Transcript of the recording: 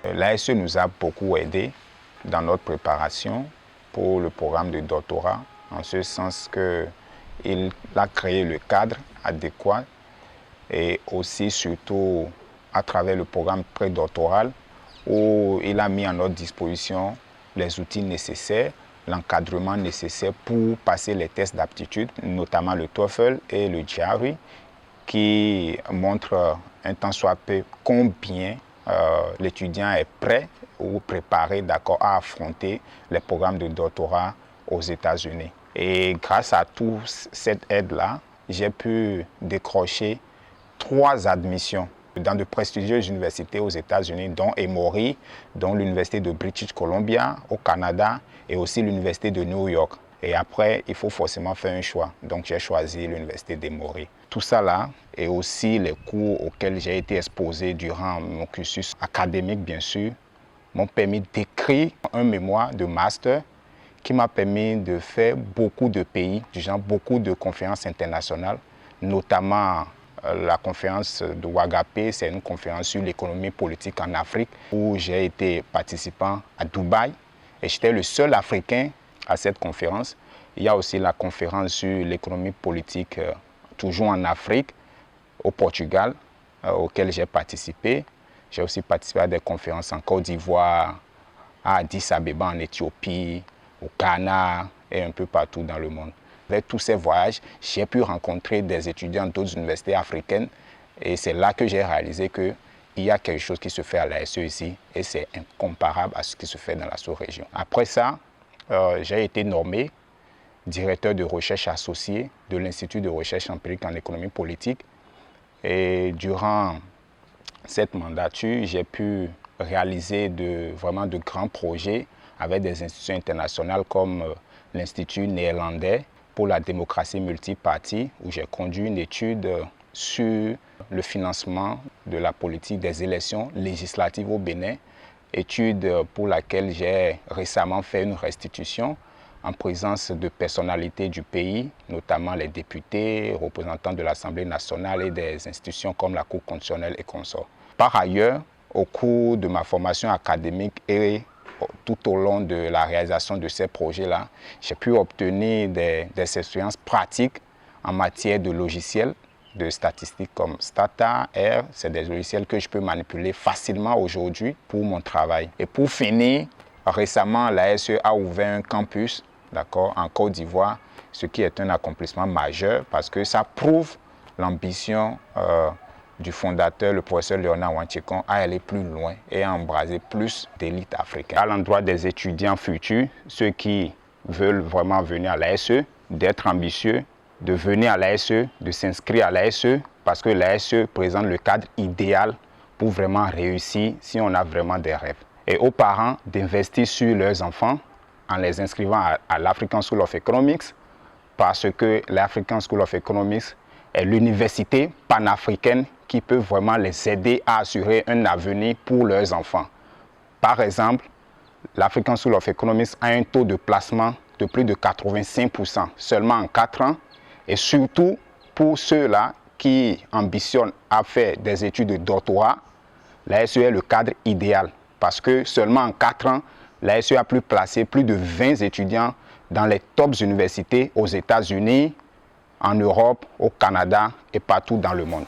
L'ASE nous a beaucoup aidé dans notre préparation pour le programme de doctorat, en ce sens qu'il a créé le cadre adéquat et aussi surtout à travers le programme prédoctoral où il a mis à notre disposition les outils nécessaires, l'encadrement nécessaire pour passer les tests d'aptitude, notamment le TOEFL et le GRE, qui montrent un tant soit peu combien l'étudiant est prêt ou préparé à affronter les programmes de doctorat aux États-Unis. Et grâce à toute cette aide-là, j'ai pu décrocher 3 admissions dans de prestigieuses universités aux États-Unis, dont Emory, dont l'Université de British Columbia au Canada et aussi l'Université de New York. Et après, il faut forcément faire un choix. Donc, j'ai choisi l'Université d'Emory. Tout ça là, et aussi les cours auxquels j'ai été exposé durant mon cursus académique, bien sûr, m'ont permis d'écrire un mémoire de master qui m'a permis de faire beaucoup de pays, du genre beaucoup de conférences internationales, notamment la conférence de Ouagapé, c'est une conférence sur l'économie politique en Afrique, où j'ai été participant à Dubaï et j'étais le seul Africain à cette conférence. Il y a aussi la conférence sur l'économie politique, toujours en Afrique, au Portugal, auquel j'ai participé. J'ai aussi participé à des conférences en Côte d'Ivoire, à Addis Abeba en Éthiopie, au Ghana et un peu partout dans le monde. Avec tous ces voyages, j'ai pu rencontrer des étudiants d'autres universités africaines et c'est là que j'ai réalisé qu'il y a quelque chose qui se fait à l'ASE ici et c'est incomparable à ce qui se fait dans la sous-région. Après ça, j'ai été nommé directeur de recherche associé de l'Institut de recherche empirique en économie politique. Et durant cette mandature, j'ai pu réaliser vraiment de grands projets avec des institutions internationales comme l'Institut néerlandais pour la démocratie multipartie, où j'ai conduit une étude sur le financement de la politique des élections législatives au Bénin, étude pour laquelle j'ai récemment fait une restitution en présence de personnalités du pays, notamment les députés, représentants de l'Assemblée nationale et des institutions comme la Cour constitutionnelle et consorts. Par ailleurs, au cours de ma formation académique et tout au long de la réalisation de ces projets-là, j'ai pu obtenir des expériences pratiques en matière de logiciels de statistiques comme Stata, R, c'est des logiciels que je peux manipuler facilement aujourd'hui pour mon travail. Et pour finir, récemment, l'ASE a ouvert un campus en Côte d'Ivoire, ce qui est un accomplissement majeur parce que ça prouve l'ambition du fondateur, le professeur Léonard Wantchekon, à aller plus loin et à embraser plus d'élites africaines. À l'endroit des étudiants futurs, ceux qui veulent vraiment venir à l'ASE, d'être ambitieux, de venir à l'ASE, de s'inscrire à l'ASE, parce que l'ASE présente le cadre idéal pour vraiment réussir si on a vraiment des rêves. Et aux parents d'investir sur leurs enfants en les inscrivant à l'African School of Economics, parce que l'African School of Economics est l'université panafricaine qui peut vraiment les aider à assurer un avenir pour leurs enfants. Par exemple, l'African School of Economics a un taux de placement de plus de 85% seulement en 4 ans. Et surtout pour ceux-là qui ambitionnent à faire des études de doctorat, l'ASE est le cadre idéal parce que seulement en 4 ans, l'ASE a pu placer plus de 20 étudiants dans les tops universités aux États-Unis, en Europe, au Canada et partout dans le monde.